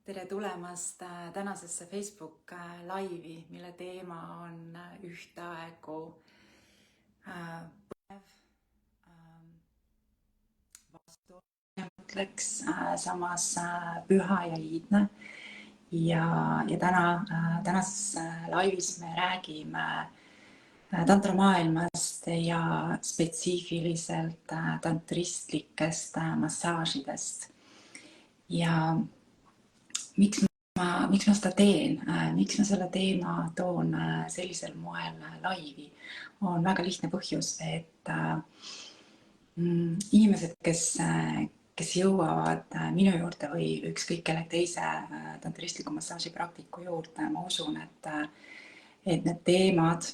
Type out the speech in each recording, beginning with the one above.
Tere tulemast tänasesse Facebook laivi, mille teema on ühtaegu põnev, mõtleks, samas püha ja iidne. Ja tänases laivis me räägime tantramaailmast ja spetsiifiliselt tantristlikest massaažidest. Ja miks ma seda teen, miks ma selle teema toon sellisel moel laivi, on väga lihtne põhjus, et inimesed, kes jõuavad minu juurde või ükskõik kelle teise tantristliku massaaži praktiku juurde, ma usun, et need teemad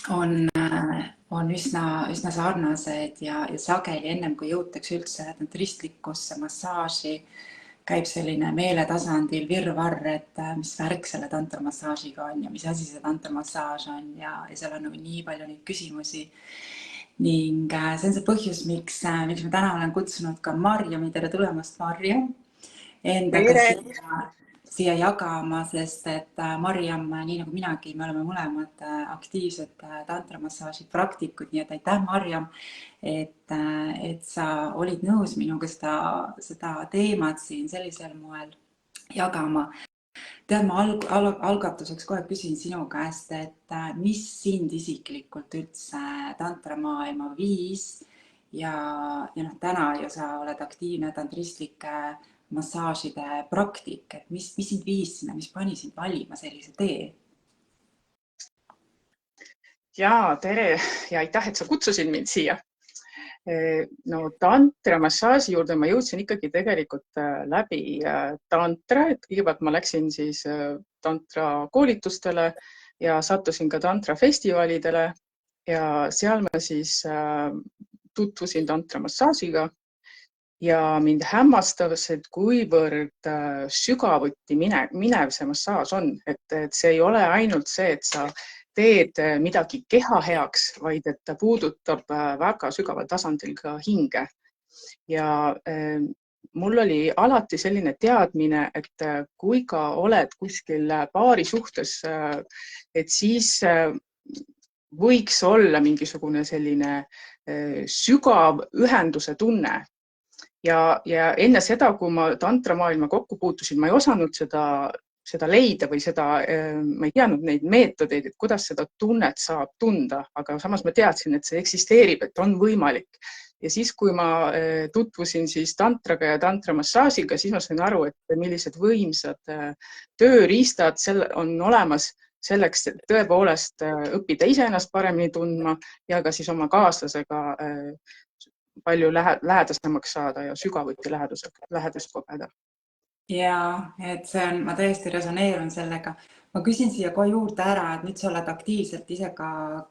on üsna sarnased ja sageli ennem kui jõutakse üldse tantristlikkusse massaaži, käib selline meeletasandil virvarr, et mis värk selle tantramassaažiga on ja mis asi see tantramassaaž on ja seal on nii palju neid küsimusi. Ning see on see põhjus, miks ma täna olen kutsunud ka Marjami. Tere tulemast, Marjam, endaga siia jagama, sest et Marjam, nii nagu minagi, me oleme mõlemad aktiivsed tantramassaaži praktikud, nii et aitäh, Marjam, et sa olid nõus minuga seda teemat siin sellisel moel jagama. Tead, ma algatuseks kohe küsin sinu käest, et mis sind isiklikult üldse tantramaailma viis ja täna ju sa oled aktiivne tantristlike massaažide praktik, et mis sind viis sinna, mis pani sind valima sellise tee? Jaa, tere ja aitäh, et sa kutsusid mind siia. No tantramassaaži juurde ma jõudsin ikkagi tegelikult läbi tantra, et kõigepealt ma läksin siis tantra koolitustele ja sattusin ka tantra festivalidele ja seal ma siis tutvusin tantramassaažiga ja mind hämmastas, et kuivõrd sügavuti minev see massaaž on, et see ei ole ainult see, et sa teed midagi keha heaks, vaid et ta puudutab väga sügaval tasandil ka hinge. Ja mul oli alati selline teadmine, et kui ka oled kuskil paari suhtes, et siis võiks olla mingisugune selline sügav ühenduse tunne. Ja enne seda, kui ma tantramaailma kokku puutusin, ma ei osanud seda leida või ma ei teadnud neid meetodeid, et kuidas seda tunnet saab tunda, aga samas ma teadsin, et see eksisteerib, et on võimalik. Ja siis, kui ma tutvusin siis tantraga ja tantramassaažiga, siis ma sain aru, et millised võimsad tööriistad on olemas selleks, et tõepoolest õppida iseennast paremini tundma ja ka siis oma kaaslasega palju lähedasemaks saada ja sügavuti lähedust kogeda. Ja, et ma täiesti resoneerun sellega. Ma küsin siia kohe juurde ära, et nüüd sa oled aktiivselt ise ka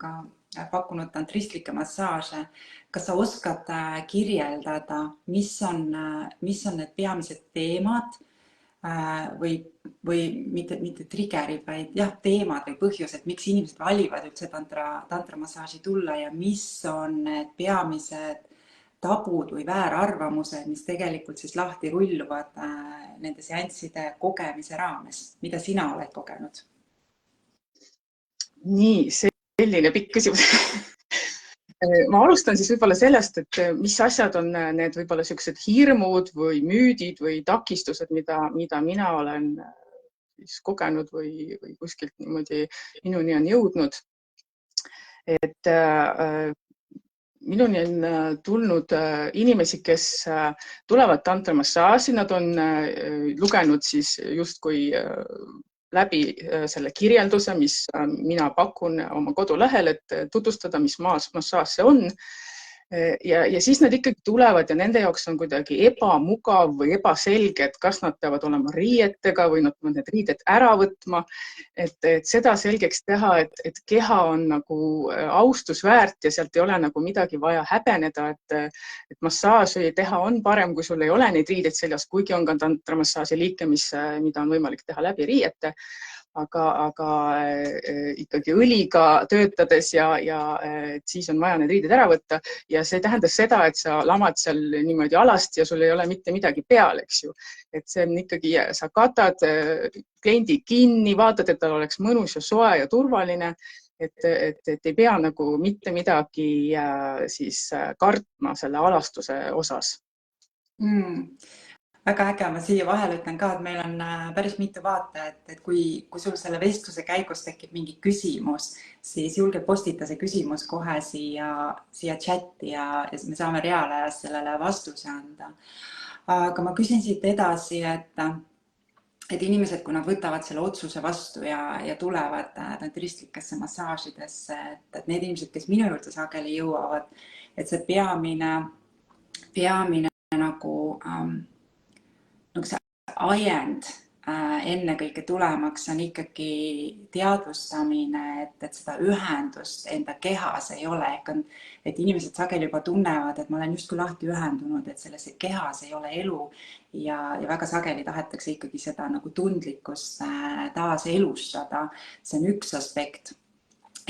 pakkunud tantristlikke massaaže. Kas sa oskad kirjeldada, mis on need peamised teemad või mitte triggerid, vaid teemad või põhjused, miks inimesed valivad üldse tantramassaaži tulla ja mis on need peamised tabud või väärarvamused, mis tegelikult siis lahti rulluvad nende seansside kogemise raames. Mida sina oled kogenud? Nii, selline pikk küsimus. Ma alustan siis võib-olla sellest, et mis asjad on need võib-olla sellised hirmud või müüdid või takistused, mida mina olen kogenud või kuskilt niimoodi minuni on jõudnud. Et minuni on tulnud inimesi, kes tulevad tantramassaaži, nad on lugenud siis justkui läbi selle kirjelduse, mis mina pakun oma kodulehel, et tutvustada, mis massaaž see on. Ja siis nad ikkagi tulevad ja nende jaoks on kuidagi ebamugav või ebaselge, et kas nad peavad olema riietega või nad peavad need riided ära võtma. Et seda selgeks teha, et keha on nagu austusväärt ja sealt ei ole nagu midagi vaja häbeneda, et massaaži teha on parem, kui sul ei ole neid riideid seljas, kuigi on ka tantramassaaži liike, mida on võimalik teha läbi riiete. aga ikkagi õliga töötades ja siis on vaja need riided ära võtta ja see tähendas seda, et sa lamad seal niimoodi alasti ja sul ei ole mitte midagi peal, eks ju. Et see on ikkagi, sa katad kliendi kinni, vaatad, et tal oleks mõnus ja soe ja turvaline, et ei pea nagu mitte midagi siis kartma selle alastuse osas. Väga äge, ma siia vahele ütlen ka, et meil on päris mitu vaatajat, et kui sul selle vestluse käigus tekib mingi küsimus, siis julge postita see küsimus kohe siia chati ja me saame reaalajas sellele vastuse anda. Aga ma küsin siit edasi, et inimesed, kui nad võtavad selle otsuse vastu ja tulevad tantristlikesse massaažidesse, et need inimesed, kes minu juurde sageli jõuavad, et see peamine nagu see ajend ennekõike tulemaks on ikkagi teadvustamine, et seda ühendust enda kehas ei ole. Et inimesed sageli juba tunnevad, et ma olen justkui lahti ühendunud, et selles kehas ei ole elu ja väga sageli tahetakse ikkagi seda nagu tundlikkust taas elustada. See on üks aspekt.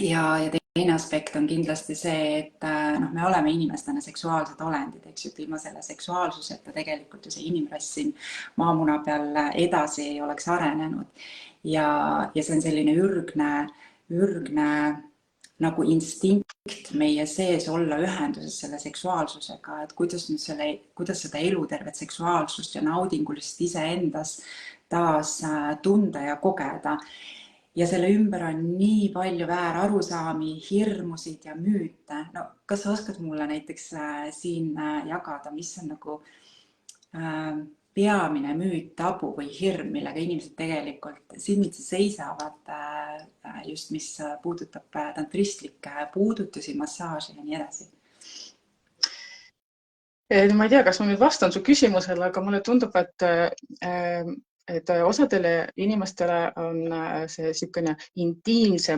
Ja teine aspekt on kindlasti see, et me oleme inimestena seksuaalsed olendid, eks ju, ilma selle seksuaalsuseta tegelikult ju see inimrass siin maamuna peal edasi ei oleks arenenud. Ja see on selline ürgne nagu instinkt meie sees olla ühenduses selle seksuaalsusega, et kuidas seda elutervet seksuaalsust ja naudingulist iseendas taas tunda ja kogeda. Ja selle ümber on nii palju väärarusaami, hirmusid ja müüte. No, kas sa oskad mulle näiteks siin jagada, mis on nagu peamine müüt, tabu või hirm, millega inimesed tegelikult silmitsi seisavad, just mis puudutab tantristlikke puudutusi, massaaži ja nii edasi? Ma ei tea, kas ma nüüd vastan su küsimusele, aga mulle tundub, et osadele inimestele on see niisugune intiimse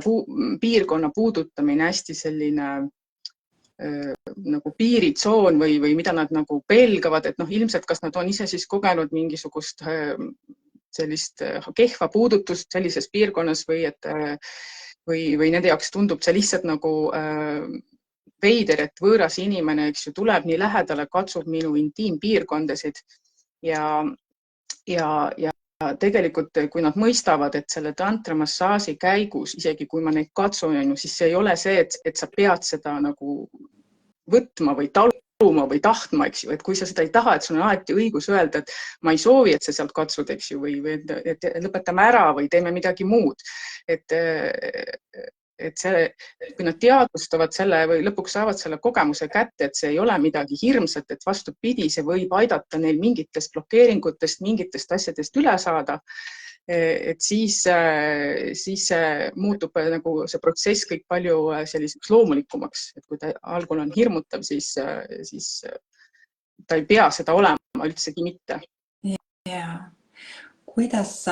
piirkonna puudutamine hästi selline nagu piiritsoon või mida nad nagu pelgavad, et ilmselt kas nad on ise siis kogenud mingisugust sellist kehva puudutust sellises piirkonnas või nende jaoks tundub see lihtsalt nagu veider, et võõras inimene, eks ju, tuleb nii lähedale, katsub minu intiimpiirkondasid ja tegelikult, kui nad mõistavad, et selle tantramassaaži käigus, isegi kui ma neid katsun, siis see ei ole see, et sa pead seda nagu võtma või taluma või tahtma, eks ju, et kui sa seda ei taha, et sul on alati õigus öelda, et ma ei soovi, et sa sealt katsud, eks ju, või et lõpetame ära või teeme midagi muud. Et see, kui nad teadvustavad selle või lõpuks saavad selle kogemuse kätte, et see ei ole midagi hirmsat, et vastupidi, see võib aidata neil mingitest blokeeringutest, mingitest asjadest üle saada, et siis muutub nagu see protsess kõik palju selliseks loomulikumaks, et kui ta algul on hirmutav, siis ta ei pea seda olema üldsegi mitte. Jaa. Kuidas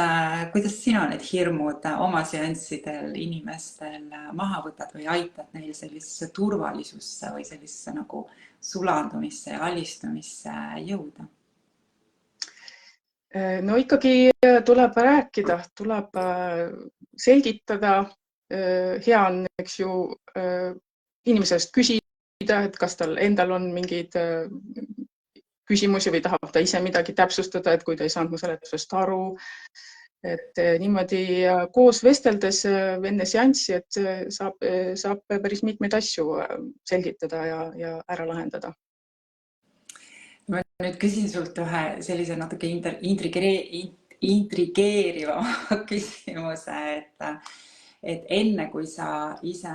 sina need hirmud oma seanssidel inimestel maha võtad või aitad neil sellisesse turvalisusse või sellisesse nagu sulandumisse ja alistumisse jõuda? No ikkagi tuleb rääkida, tuleb selgitada. Hea on, eks ju, inimesest küsida, et kas tal endal on mingeid küsimusi või tahab ta ise midagi täpsustada, et kui ta ei saanud mu seletusest aru, et niimoodi koos vesteldes enne seanssi, et saab päris mitmeid asju selgitada ja ära lahendada. Ma nüüd küsin sult ühe sellise natuke intrigeeriva küsimuse, et enne kui sa ise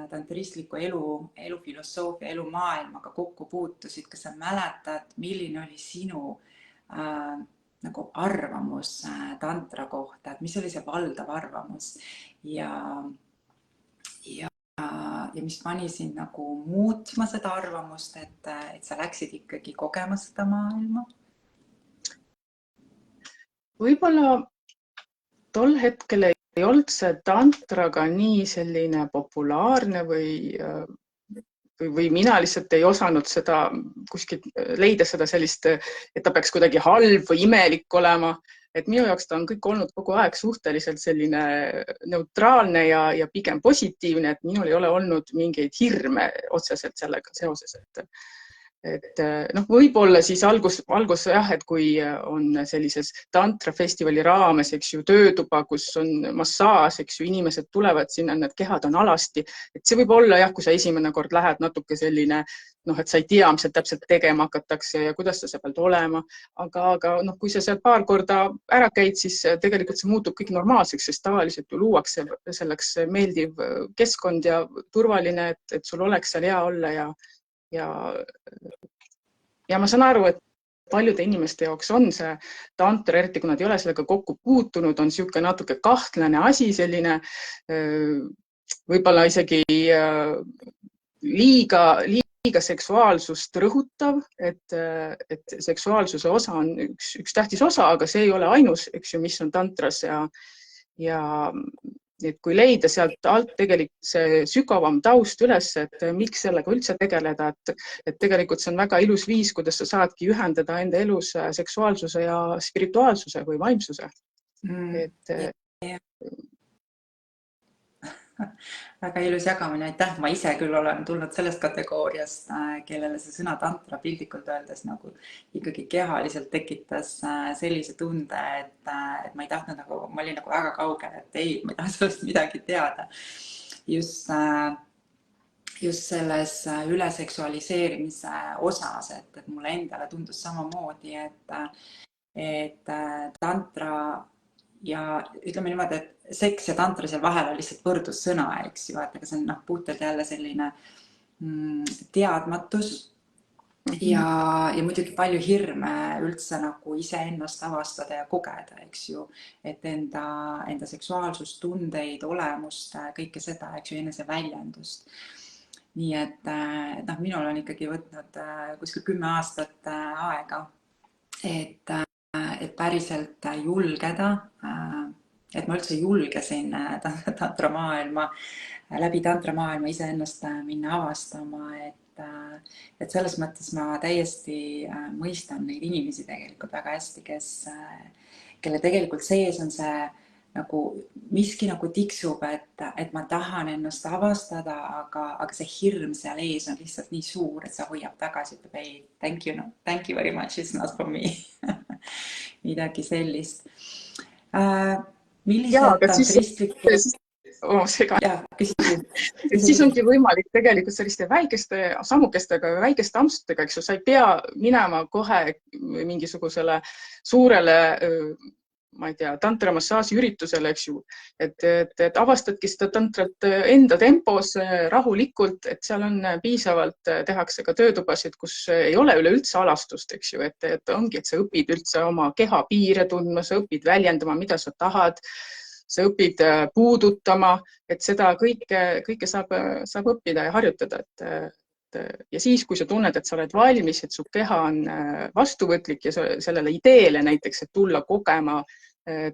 tantristliku elufilosoofia, elumaailmaga kokku puutusid, kas sa mäletad, milline oli sinu nagu arvamus tantra kohta, et mis oli see valdav arvamus ja mis pani sind nagu muutma seda arvamust, et sa läksid ikkagi kogema seda maailma? Võib-olla tol hetkel ei olnud see tantraga nii selline populaarne või mina lihtsalt ei osanud seda kuskilt leida seda sellist, et ta peaks kuidagi halb või imelik olema. et minu jaoks ta on kõik olnud kogu aeg suhteliselt selline neutraalne ja pigem positiivne, et minul ei ole olnud mingeid hirme otseselt sellega seoses, et noh, võib-olla siis algus jah, et kui on sellises tantrafestivali raames, eks ju, töötuba, kus on massaaž, eks ju, inimesed tulevad sinna, need kehad on alasti, et see võib olla jah, kui sa esimene kord lähed natuke selline, noh, et sa ei tea, mis seal täpselt tegema hakatakse ja kuidas sa pead olema, aga noh, kui sa seal paar korda ära käid, siis tegelikult see muutub kõik normaalseks, sest tavaliselt ju luuakse selleks meeldiv keskkond ja turvaline, et sul oleks seal hea olla ja ja ma saan aru, et paljude inimeste jaoks on see tantra, eriti kui nad ei ole sellega kokku puutunud, on niisugune natuke kahtlane asi, selline võib-olla isegi liiga seksuaalsust rõhutav, et seksuaalsuse osa on üks tähtis osa, aga see ei ole ainus, eks ju, mis on tantras ja et kui leida sealt alt tegelikult see sügavam taust üles, et miks sellega üldse tegeleda, et tegelikult see on väga ilus viis, kuidas sa saadki ühendada enda elus seksuaalsuse ja spirituaalsuse või vaimsuse. Väga ilus jagamine, aitäh. Ma ise küll olen tulnud sellest kategooriast, kellele see sõna tantra piltlikult öeldes nagu ikkagi kehaliselt tekitas sellise tunde, et ma ei tahtnud nagu, ma olin nagu väga kaugel, et ei, ma ei taha sellest midagi teada. Just selles üleseksualiseerimise osas, et mulle endale tundus samamoodi, et tantra ja ütleme niimoodi, et seks ja tantra seal vahel on lihtsalt võrdussõna, eks ju, et aga see on puhtalt jälle selline teadmatus ja muidugi palju hirme üldse nagu iseennast avastada ja kogeda, eks ju, et enda seksuaalsust, tundeid, olemust, kõike seda, eks ju, eneseväljendust. Nii et minul on ikkagi võtnud kuskil 10 aastat aega, et päriselt julgeda, et ma üldse julgesin läbi tantramaailma iseennast minna avastama, et selles mõttes ma täiesti mõistan neid inimesi tegelikult väga hästi, kelle tegelikult sees on see nagu miski nagu tiksub, et ma tahan ennast avastada, aga see hirm seal ees on lihtsalt nii suur, et see hoiab tagasi, ütleb ei, thank you very much, it's not for me. Midagi sellist. Millised tantristlikud... Siis ongi võimalik tegelikult selliste väikeste sammukestega, väikeste ampsudega, eks ju, sa ei pea minema kohe mingisugusele suurele, ma ei tea, tantramassaaži üritusele, eks ju, et avastadki seda tantrat enda tempos rahulikult, et seal on piisavalt, tehakse ka töötubasid, kus ei ole üleüldse alastust, eks ju, et ongi, et sa õpid üldse oma keha piire tundma, sa õpid väljendama, mida sa tahad, sa õpid puudutama, et seda kõike saab õppida ja harjutada. Ja siis, kui sa tunned, et sa oled valmis, et su keha on vastuvõtlik ja sellele ideele näiteks, et tulla kogema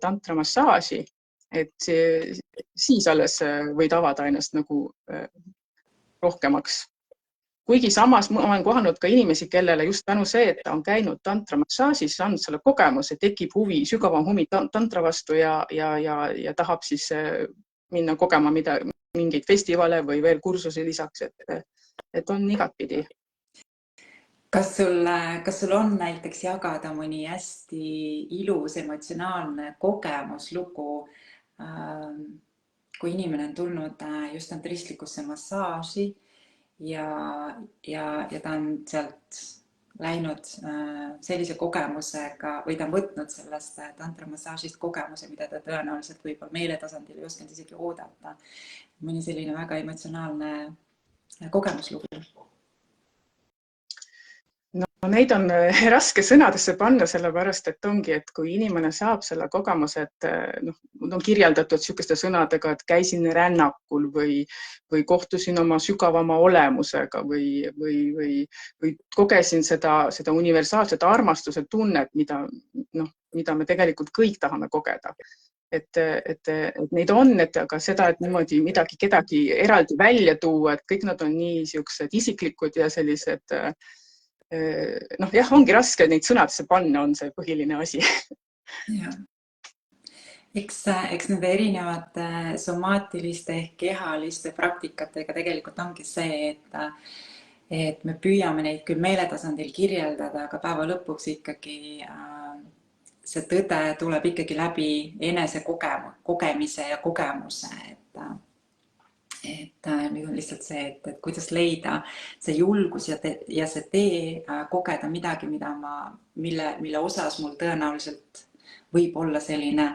tantramassaaži, et siis alles võid avada ennast nagu rohkemaks. Kuigi samas ma olen kohanud ka inimesi, kellele just tänu see, et ta on käinud tantramassaažis, saanud selle kogemuse, tekib huvi, sügavam huvi tantra vastu ja tahab siis minna kogema mingeid festivale või veel kursusi lisaks, et on igatpidi. Kas sul on näiteks jagada mõni hästi ilus emotsionaalne kogemuslugu, kui inimene on tulnud just tantristlikusse massaaži ja ta on sealt läinud sellise kogemusega või ta on võtnud sellest tantramassaažist kogemuse, mida ta tõenäoliselt võib-olla meeletasandil ei osanud isegi oodata. Mõni selline väga emotsionaalne kogemuslugu. No neid on raske sõnadesse panna, sellepärast, et ongi, et kui inimene saab selle kogemuse, et on kirjeldatud niisuguste sõnadega, et käisin rännakul või kohtusin oma sügavama olemusega või kogesin seda universaalset armastuse tunnet, mida me tegelikult kõik tahame kogeda. Et neid on, aga seda, et niimoodi kedagi eraldi välja tuua, et kõik nad on nii niisugused isiklikud ja sellised jah, ongi raske neid sõnadesse panna, on see põhiline asi. ja. Eks nende erinevate somaatiliste ehk kehaliste praktikatega tegelikult ongi see, et me püüame neid küll meeletasandil kirjeldada, aga päeva lõpuks ikkagi see tõde tuleb ikkagi läbi enese kogemise ja kogemuse, et nüüd on lihtsalt see, et kuidas leida see julgus ja see tee kogeda midagi, mille osas mul tõenäoliselt võib olla selline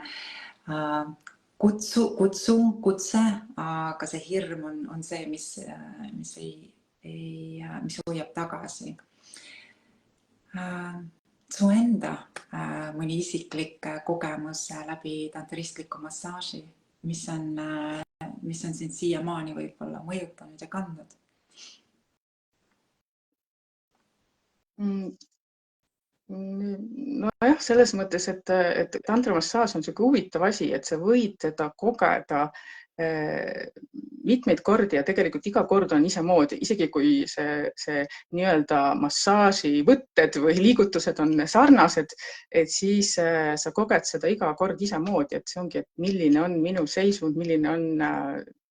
kutse, aga see hirm on see, mis hoiab tagasi. Su enda mõni isiklik kogemus läbi tantristliku massaaži, mis on sind siiamaani võib-olla mõjutanud ja kandnud? Nojah, selles mõttes, et tantramassaaž on selline huvitav asi, et sa võid teda kogeda mitmeid kordi ja tegelikult iga kord on isemoodi, isegi kui see nii-öelda massaaži võtted või liigutused on sarnased, et siis sa koged seda iga kord isemoodi, et see ongi, et milline on minu seisund, milline on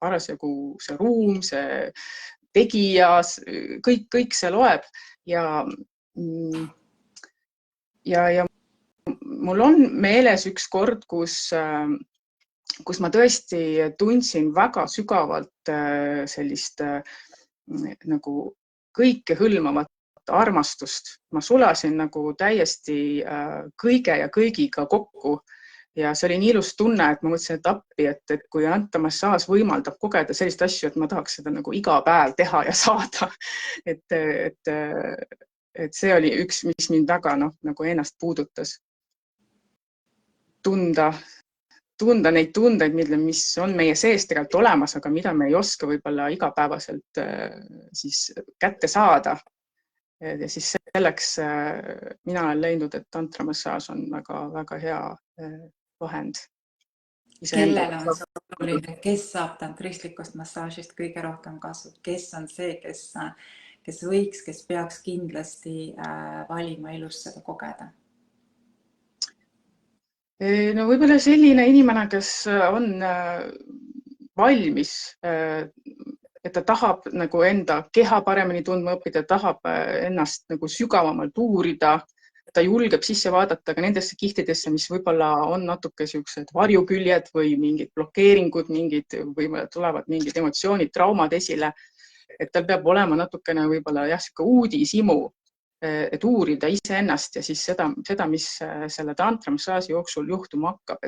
parasjagu see ruum, see tegija, kõik see loeb ja mul on meeles üks kord, kus ma tõesti tundsin väga sügavalt sellist nagu kõikehõlmavat armastust. Ma sulasin nagu täiesti kõige ja kõigiga kokku ja see oli nii ilus tunne, et ma mõtlesin, et appi, et kui tantamassaaž võimaldab kogeda sellist asju, et ma tahaks seda nagu iga päev teha ja saada. Et see oli üks, mis mind väga nagu ennast puudutas. Tunda neid tundeid, mis on meie sees tegelikult olemas, aga mida me ei oska võib-olla igapäevaselt siis kätte saada. Ja siis selleks mina olen leidnud, et tantramassaaž on väga hea vahend. Kellele on see oluline, kes saab tantristlikust massaažist kõige rohkem kasu, kes on see, kes võiks, kes peaks kindlasti valima elus seda kogeda? No võib-olla selline inimene, kes on valmis, et ta tahab nagu enda keha paremini tundma õppida, tahab ennast nagu sügavamalt uurida, ta julgeb sisse vaadata ka nendesse kihtidesse, mis võib-olla on natuke sellised varjuküljed või mingid blokeeringud, võib-olla tulevad mingid emotsioonid, traumad esile. Et tal peab olema natukene võib-olla sihuke uudishimu, et uurida iseennast ja siis seda, mis selle tantramassaaži jooksul juhtuma hakkab.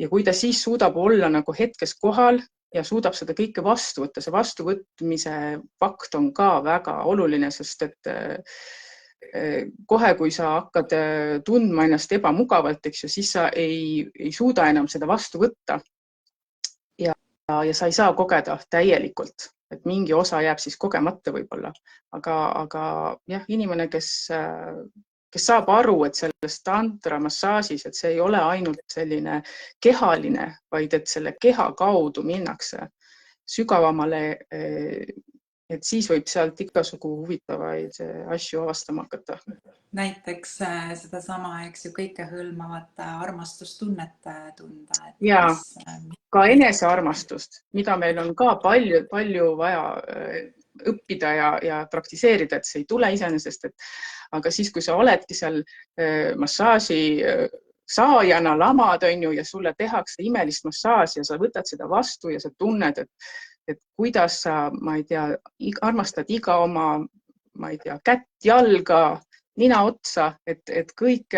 Ja kui ta siis suudab olla nagu hetkes kohal ja suudab seda kõike vastu võtta, see vastuvõtmise fakt on ka väga oluline, sest et kohe, kui sa hakkad tundma ennast ebamugavalt, eks ju, siis sa ei suuda enam seda vastu võtta. Ja sa ei saa kogeda täielikult, et mingi osa jääb siis kogemata võib-olla, aga jah, inimene, kes saab aru, et selles tantramassaažis, et see ei ole ainult selline kehaline, vaid et selle keha kaudu minnakse sügavamale, et siis võib sealt igasugu huvitavaid asju avastama hakata. Näiteks sedasama, eks ju, kõikehõlmavat armastustunnet tunda. Ja ka enesearmastust, mida meil on ka palju vaja õppida ja praktiseerida, et see ei tule iseenesest, aga siis, kui sa oledki seal massaaži saajana lamad, on ju, ja sulle tehakse imelist massaaži ja sa võtad seda vastu ja sa tunned, et kuidas sa, ma ei tea, armastad iga oma, ma ei tea, kätt, jalga, nina otsa, et kõik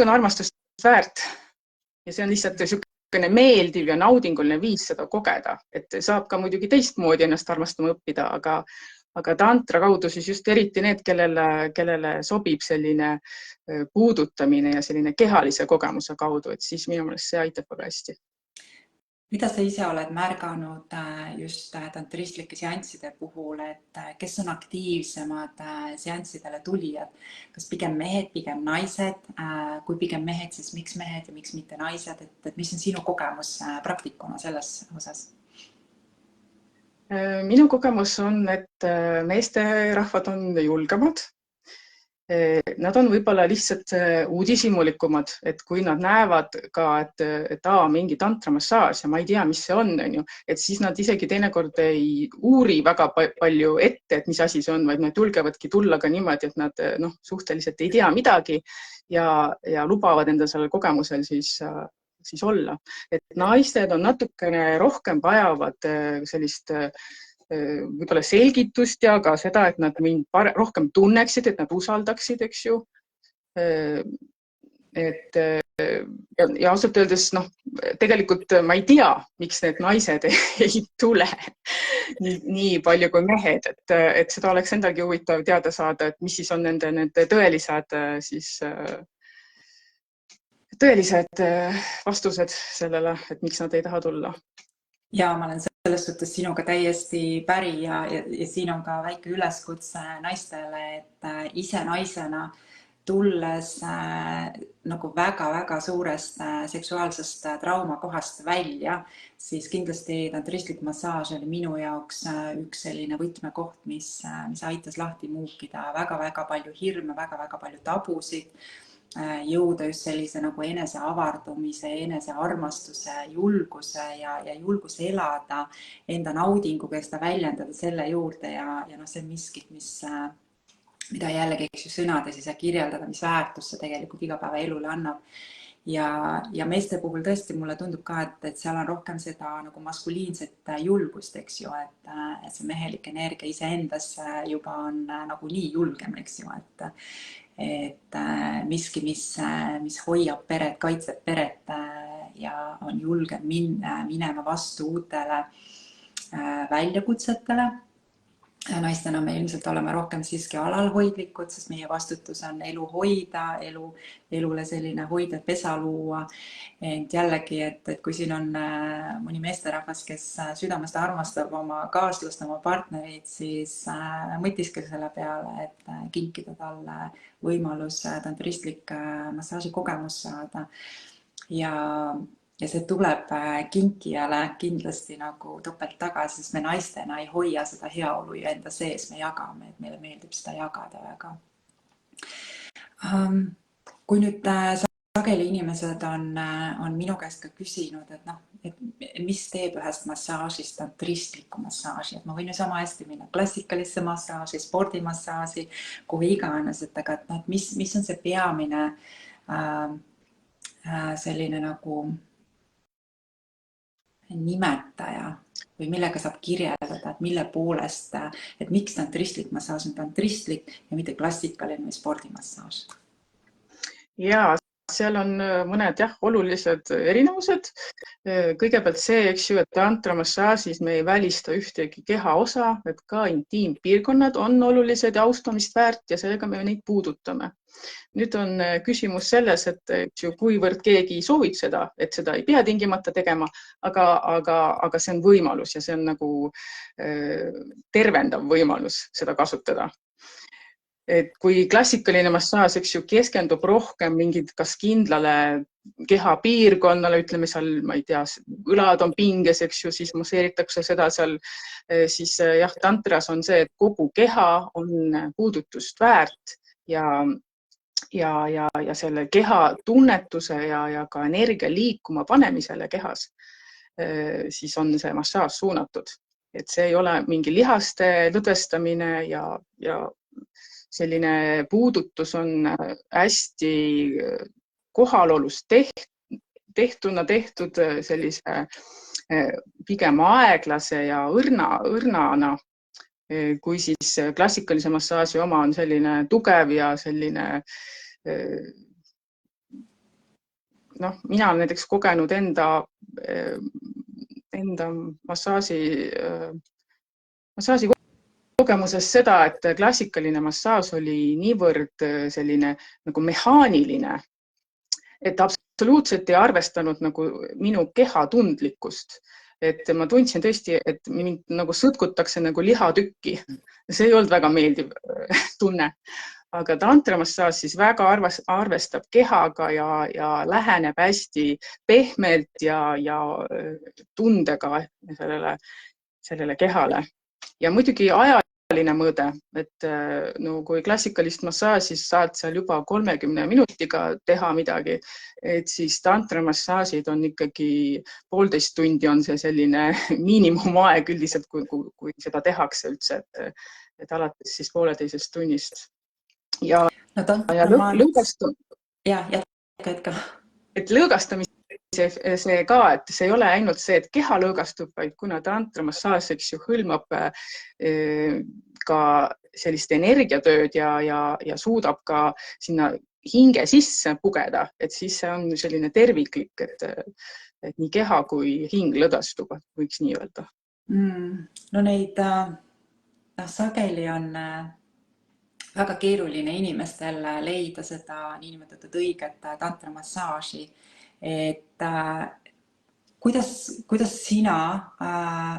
on armastust väärt. Ja see on lihtsalt niisugune meeldiv ja naudinguline viis seda kogeda, et saab ka muidugi teistmoodi ennast armastama õppida, aga tantra kaudu siis just eriti need, kellele sobib selline puudutamine ja selline kehalise kogemuse kaudu, et siis minu meelest see aitab väga hästi. Mida sa ise oled märganud just tantristlike seansside puhul, et kes on aktiivsemad seanssidele tulijad? Kas pigem mehed, pigem naised? Kui pigem mehed, siis miks mehed ja miks mitte naised? Et mis on sinu kogemus praktikuna selles osas? Minu kogemus on, et meesterahvad on julgemad Nad on võib-olla lihtsalt uudishimulikumad, et kui nad näevad ka, et mingi tantramassaaž ja ma ei tea, mis see on ju, et siis nad isegi teinekord ei uuri väga palju ette, et mis asi see on, vaid nad julgevadki tulla ka niimoodi, et nad suhteliselt ei tea midagi ja lubavad enda sellel kogemusel siis olla. Et naised on natukene rohkem vajavad sellist võib-olla selgitust ja ka seda, et nad mind rohkem tunneksid, et nad usaldaksid, eks ju. Et ja ausalt öeldes, tegelikult ma ei tea, miks need naised ei tule nii palju kui mehed, et seda oleks endalgi huvitav teada saada, et mis siis on nende tõelised vastused sellele, et miks nad ei taha tulla. Ja ma olen selles suhtes sinuga täiesti päri ja siin on ka väike üleskutse naistele, et ise naisena tulles nagu väga-väga suurest seksuaalsest traumakohast välja, siis kindlasti tantristlik massaaž oli minu jaoks üks selline võtmekoht, mis aitas lahti muukida väga-väga palju hirme, väga-väga palju tabusid, jõuda just sellise nagu eneseavardumise, enesearmastuse, julguse ja julguse elada enda naudinguga ja seda väljendada selle juurde ja see on miskit, mida jällegi sõnades ei saa kirjeldada, mis väärtus see tegelikult igapäevaelule annab. Ja meeste puhul tõesti mulle tundub ka, et seal on rohkem seda nagu maskuliinset julgust, eks ju, et see mehelik energia iseendas juba on nagu nii julgem, eks ju, et miski, mis hoiab peret, kaitseb peret ja on julgem minema vastu uutele väljakutsetele. Naistena me ilmselt oleme rohkem siiski alalhoidlikud, sest meie vastutus on elu hoida, elule selline hoidjad pesa luua. Ent jällegi, et kui siin on mõni meesterahvas, kes südamest armastab oma kaaslast, oma partnerit, siis mõtiske selle peale, et kinkida talle võimalus tantristlik massaaži kogemus saada. Ja see tuleb kinkijale kindlasti nagu topelt tagasi, sest me naistena ei hoia seda heaolu ju enda sees, me jagame, et meile meeldib seda jagada väga. Kui nüüd sageli inimesed on minu käest ka küsinud, et mis teeb ühest massaažist tantristliku massaaži, et ma võin ju sama hästi minna klassikalisse massaaži, spordimassaaži, kuhu iganes, aga mis on see peamine selline nagu nimetaja või millega saab kirjeldada, et mille poolest, et miks tantristlik massaaž on tantristlik ja mitte klassikaline või spordimassaaž? Ja, seal on mõned olulised erinevused. Kõigepealt see, eks ju, et tantramassaažis me ei välista ühtegi kehaosa, et ka intiimpiirkonnad on olulised ja austamist väärt ja sellega me neid puudutame. Nüüd on küsimus selles, et kuivõrd keegi soovib seda, et seda ei pea tingimata tegema, aga see on võimalus ja see on nagu tervendav võimalus seda kasutada. Et kui klassikaline massaaž, eks ju, keskendub rohkem mingid kas kindlale kehapiirkonnale, ütleme seal, ma ei tea, õlad on pinges, eks ju, siis masseeritakse seda seal, siis jah, tantras on see, et kogu keha on puudutust väärt ja selle keha tunnetuse ja ka energia liikuma panemisele kehas, siis on see massaaž suunatud. Et see ei ole mingi lihaste lõdvestamine ja selline puudutus on hästi kohalolust tehtud sellise pigem aeglase ja õrnana, kui siis klassikalise massaaži oma on selline tugev ja selline, mina olen näiteks kogenud enda massaaži kogemuses seda, et klassikaline massaaž oli niivõrd selline nagu mehaaniline, et absoluutselt ei arvestanud nagu minu keha tundlikkust. Et ma tundsin tõesti, et mind nagu sõtkutakse nagu lihatükki. See ei olnud väga meeldiv tunne. Aga tantramassaaž siis väga arvestab kehaga ja läheneb hästi pehmelt ja tundega sellele kehale. Ja muidugi ajaline mõõde, et no kui klassikalist massaaži saad seal juba 30 minutiga teha midagi, et siis tantramassaažid on ikkagi 1,5 tundi on see selline miinimumaeg üldiselt, kui seda tehakse üldse, et alates siis 1,5 tunnist. Ja no tantramassaaž, jätka. Et lõõgastamise see ka, et see ei ole ainult see, et keha lõõgastub, vaid kuna tantramassaaž, eks ju, hõlmab ka sellist energiatööd ja suudab ka sinna hinge sisse pugeda, et siis see on selline terviklik, et nii keha kui hing lõõgastuvad, võiks nii öelda. No neid, sageli on väga keeruline inimestel leida seda niinimetatud õiget tantramassaaži, et kuidas sina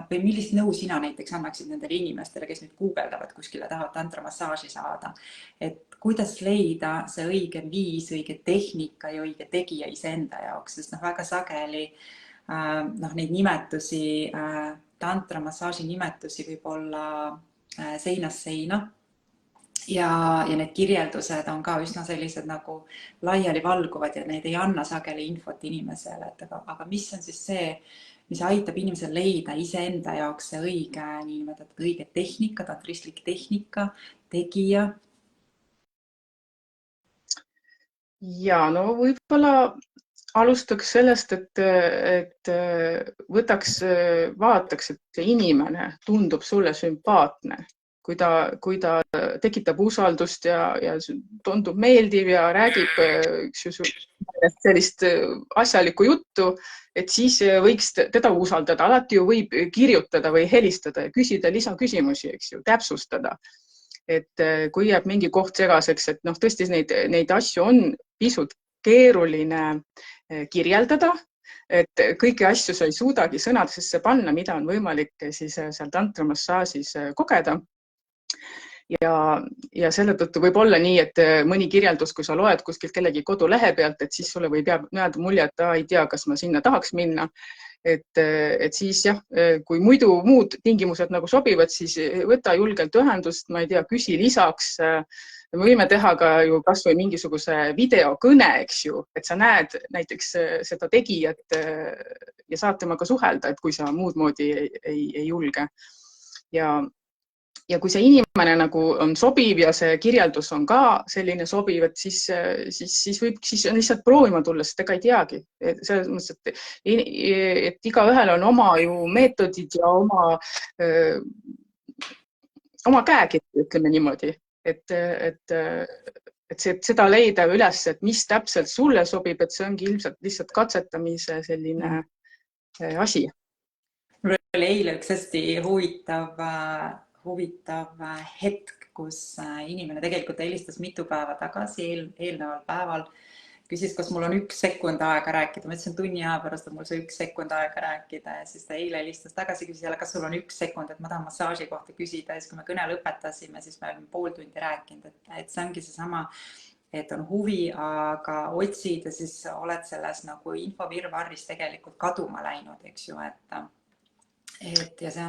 või millist nõu sina näiteks annaksid nendele inimestele, kes nüüd guugeldavad kuskile, tahavad tantramassaaži saada, et kuidas leida see õige viis, õige tehnika ja õige tegija iseenda jaoks, sest väga sageli neid nimetusi, tantramassaaži nimetusi võib olla seinast seina. Ja need kirjeldused on ka üsna sellised nagu laiali valguvad ja need ei anna sageli infot inimesele, aga mis on siis see, mis aitab inimesel leida iseenda jaoks see õige, niinimetatud õige tehnika, tantristlik tehnika, tegija? Ja no võib-olla alustaks sellest, et vaataks, et see inimene tundub sulle sümpaatne. Kui ta tekitab usaldust ja tundub meeldiv ja räägib sellist asjalikku juttu, et siis võiks teda usaldada. Alati ju võib kirjutada või helistada ja küsida lisaküsimusi, eks ju, täpsustada. Et kui jääb mingi koht segaseks, et tõesti neid asju on pisut keeruline kirjeldada, et kõiki asju sa ei suudagi sõnadesse panna, mida on võimalik siis seal tantramassaažis kogeda. Ja selle tõttu võib olla nii, et mõni kirjeldus, kui sa loed kuskilt kellegi kodulehe pealt, et siis sulle võib jääda mulje, et ei tea, kas ma sinna tahaks minna. Et siis jah, kui muidu muud tingimused nagu sobivad, siis võta julgelt ühendust, ma ei tea, küsi lisaks. Me võime teha ka ju kas või mingisuguse videokõne, eks ju, et sa näed näiteks seda tegijat ja saad temaga suhelda, et kui sa muud moodi ei julge. Ja kui see inimene nagu on sobiv ja see kirjeldus on ka selline sobiv, et siis on lihtsalt proovima tulla, sest ega ei teagi. Selles mõttes, et igaühel on oma ju meetodid ja oma käekiri, ütleme niimoodi. Et seda leida üles, et mis täpselt sulle sobib, et see ongi ilmselt lihtsalt katsetamise selline asi. Mul oli eile üks hästi huvitav hetk, kus inimene tegelikult helistas mitu päeva tagasi, eelneval päeval, küsis, kas mul on 1 sekund aega rääkida. Ma ütlesin tunni aja pärast, et mul see 1 sekund aega rääkida ja siis ta eile helistas tagasi, küsis jälle, kas sul on 1 sekund, et ma tahan massaaži kohta küsida. Ja siis kui me kõne lõpetasime, siis me olime 0,5 tundi rääkinud, et see ongi seesama, et on huvi, aga otsid ja siis oled selles nagu infovirvarris tegelikult kaduma läinud, eks ju, ja see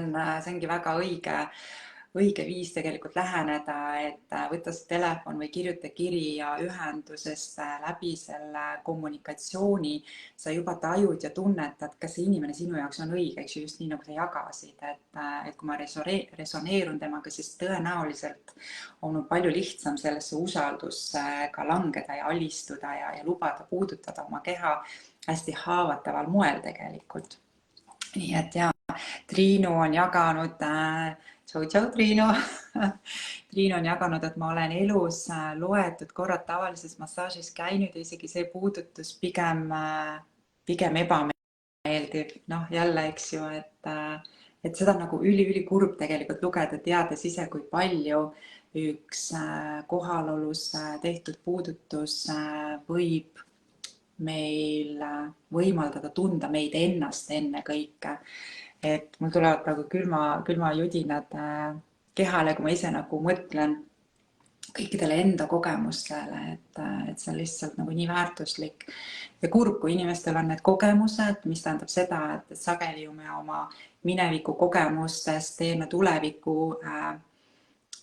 ongi väga õige viis tegelikult läheneda, et võtta see telefon või kirjuta kiri ja ühendusest läbi selle kommunikatsiooni sa juba tajud ja tunnetad, kas see inimene sinu jaoks on õige, eks ju, just nii nagu sa jagasid, et kui ma resoneerun temaga, siis tõenäoliselt on palju lihtsam sellesse usaldusse ka langeda ja alistuda ja lubada puudutada oma keha hästi haavataval moel tegelikult. Nii et ja Triinu on jaganud, tšau Triinu, Triinu on jaganud, et ma olen elus loetud korrad tavalises massaažis käinud ja isegi see puudutus pigem ebameeldiv. Jälle, eks ju, et seda on nagu ülikurb tegelikult lugeda, teades ise, kui palju üks kohalolus tehtud puudutus võib meil võimaldada tunda meid ennast enne kõike. Et mul tulevad praegu külmajudinad kehale, kui ma ise nagu mõtlen kõikidele enda kogemustele, et see on lihtsalt nagu nii väärtuslik ja kurb, kui inimestel on need kogemused, mis tähendab seda, et sageli ju me oma mineviku kogemustest teeme tuleviku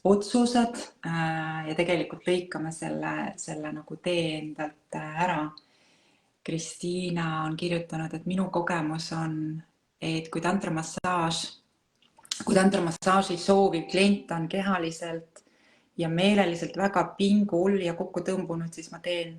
otsused ja tegelikult lõikame selle nagu tee endalt ära. Kristiina on kirjutanud, et minu kogemus on, et kui tantramassaaži sooviv klient on kehaliselt ja meeleliselt väga pingul ja kokku tõmbunud, siis ma teen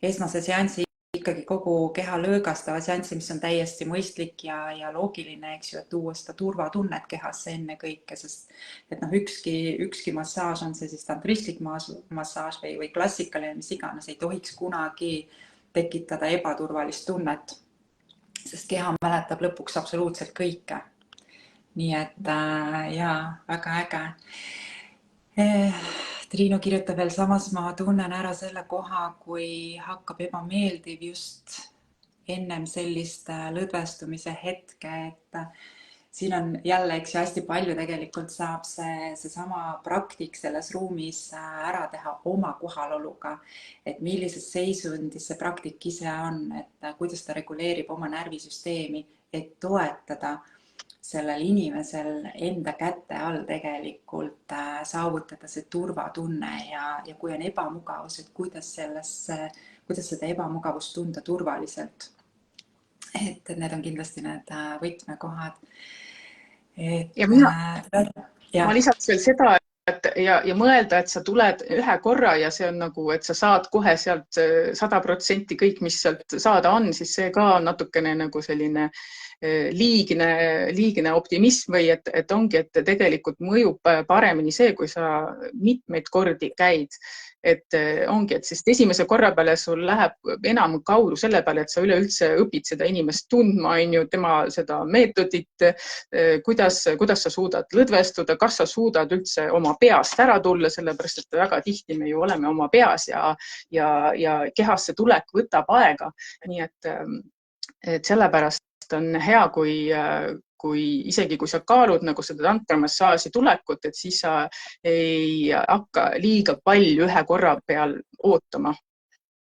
esmase seansi ikkagi kogu keha lõõgastava seansi, mis on täiesti mõistlik ja loogiline, eks ju, et tuua seda turvatunnet kehasse enne kõike, sest et noh, ükski massaaž, on see siis tantristlik massaaž või klassikaline, mis iganes, ei tohiks kunagi tekitada ebaturvalist tunnet, sest keha mäletab lõpuks absoluutselt kõike. Nii et jaa, väga äge. Triinu kirjutab veel, samas ma tunnen ära selle koha, kui hakkab ebameeldiv just ennem sellist lõdvestumise hetke, et siin on jälle, eks ju, hästi palju tegelikult saab seesama praktik selles ruumis ära teha oma kohaloluga, et millises seisundis see praktik ise on, et kuidas ta reguleerib oma närvisüsteemi, et toetada sellel inimesel enda käte all tegelikult saavutada see turvatunne ja kui on ebamugavus, et kuidas seda ebamugavust tunda turvaliselt. Et need on kindlasti need võtmekohad. Ma lisaks veel seda, ja mõelda, et sa tuled ühe korra ja see on nagu, et sa saad kohe sealt 100% kõik, mis sealt saada on, siis see ka on natukene nagu selline liigne optimism või et ongi, et tegelikult mõjub paremini see, kui sa mitmeid kordi käid. Et ongi, et sest esimese korra peale sul läheb enam kaudu selle peale, et sa üleüldse õpid seda inimest tundma, on ju, tema seda meetodit, kuidas sa suudad lõdvestuda, kas sa suudad üldse oma peast ära tulla, sellepärast et väga tihti me ju oleme oma peas ja kehasse tulek võtab aega. Nii et sellepärast on hea, isegi kui sa kaalud nagu seda tantramassaaži tulekut, et siis sa ei hakka liiga palju ühe korra peal ootama.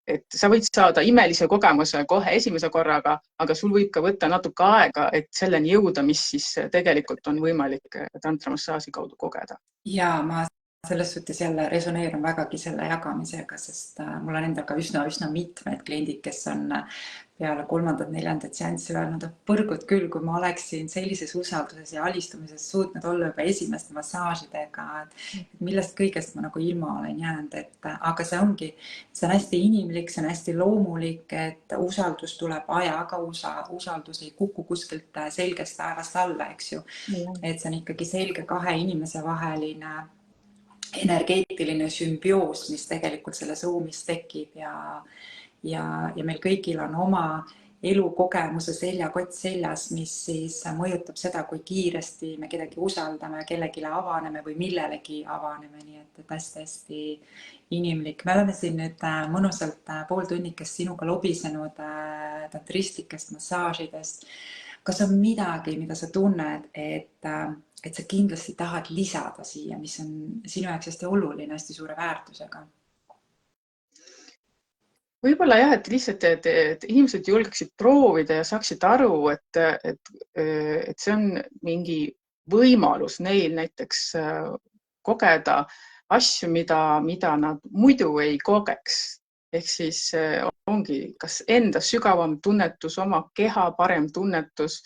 Et sa võid saada imelise kogemuse kohe esimese korraga, aga sul võib ka võtta natuke aega, et selleni jõuda, mis siis tegelikult on võimalik tantramassaaži kaudu kogeda. Ja ma selles suhtes jälle resoneerun vägagi selle jagamisega, sest mul on endal ka üsna mitmed kliendid, kes on peale 3.-4. seanssi öelnud, et põrgud küll, kui ma oleksin sellises usalduses ja alistumises suutnud olla juba esimeste massaažidega, et millest kõigest ma nagu ilma olen jäänud, aga see on hästi inimlik, see on hästi loomulik, et usaldus tuleb ajaga, usaldus ei kuku kuskilt selgest taevast alla, eks ju. Et see on ikkagi selge kahe inimese vaheline energeetiline sümbioos, mis tegelikult selles ruumis tekib ja meil kõigil on oma elukogemuse seljakott seljas, mis siis mõjutab seda, kui kiiresti me kedagi usaldame, kellelegi avaneme või millelegi avaneme, nii et hästi inimlik. Me oleme siin nüüd mõnusalt pool tunnikest sinuga lobisenud tantristlikest massaažidest. Kas on midagi, mida sa tunned, et sa kindlasti tahad lisada siia, mis on sinu jaoks hästi oluline, hästi suure väärtusega? Võib-olla jah, et lihtsalt, et inimesed julgeksid proovida ja saaksid aru, et see on mingi võimalus neil näiteks kogeda asju, mida nad muidu ei kogeks. Ehk siis ongi kas enda sügavam tunnetus, oma keha parem tunnetus,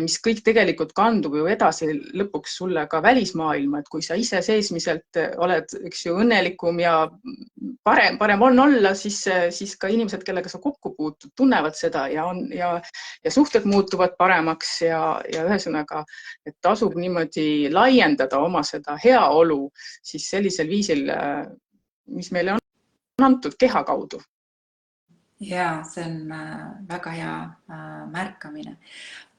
mis kõik tegelikult kandub ju edasi lõpuks sulle ka välismaailma, et kui sa ise seesmiselt oled, eks ju, õnnelikum ja parem on olla, siis ka inimesed, kellega sa kokku puutud, tunnevad seda ja suhted muutuvad paremaks ja ühesõnaga, et tasub niimoodi laiendada oma seda heaolu siis sellisel viisil, mis meile on antud keha kaudu. Ja, see on väga hea märkamine.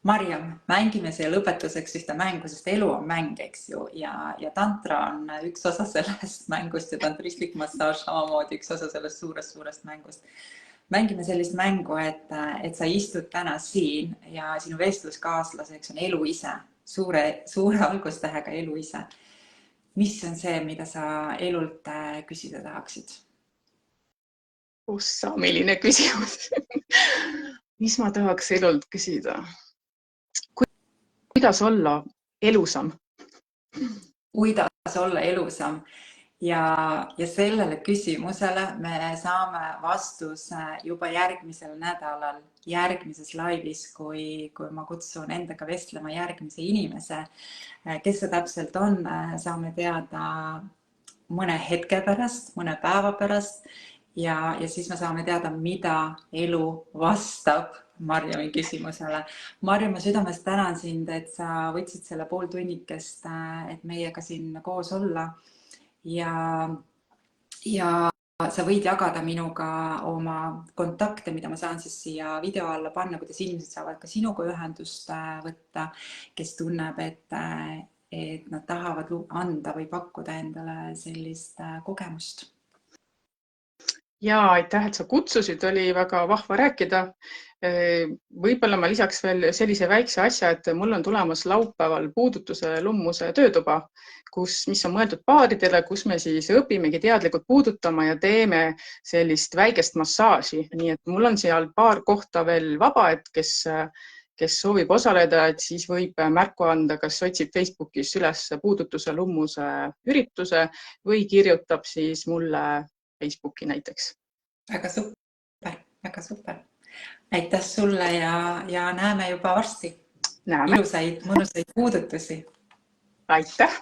Marjam, mängime siia lõpetuseks ühte mängu, sest elu on mäng, eks ju, ja tantra on üks osa sellest mängust ja tantristlik massaaž samamoodi üks osa sellest suurest mängust. Mängime sellist mängu, et sa istud täna siin ja sinu vestluskaaslaseks on elu ise, suure algustähega elu ise. Mis on see, mida sa elult küsida tahaksid? Ossa, milline küsimus. Mis ma tahaks elult küsida? Kuidas olla elusam? Kuidas olla elusam? Ja sellele küsimusele me saame vastuse juba järgmisel nädalal, järgmises laivis, kui ma kutsun endaga vestlema järgmise inimese. Kes see täpselt on, saame teada mõne hetke pärast, mõne päeva pärast ja siis me saame teada, mida elu vastab Marjami küsimusele. Marjam, ma südamest tänan sind, et sa võtsid selle pool tunnikest, et meiega siin koos olla. Ja sa võid jagada minuga oma kontakte, mida ma saan siis siia video alla panna, kuidas inimesed saavad ka sinuga ühendust võtta, kes tunneb, et nad tahavad anda või pakkuda endale sellist kogemust. Ja aitäh, et sa kutsusid, oli väga vahva rääkida. Võib-olla ma lisaks veel sellise väikse asja, et mul on tulemas laupäeval puudutuse lummuse töötuba, mis on mõeldud paaridele, kus me siis õpimegi teadlikult puudutama ja teeme sellist väikest massaaži. Nii et mul on seal paar kohta veel vaba, et kes soovib osaleda, et siis võib märku anda, kas otsib Facebookis üles puudutuse lummuse ürituse või kirjutab siis mulle Facebooki näiteks. Väga super, väga super. Aitäh sulle ja näeme juba varsti. Ilusaid, mõnusaid puudutusi. Aitäh!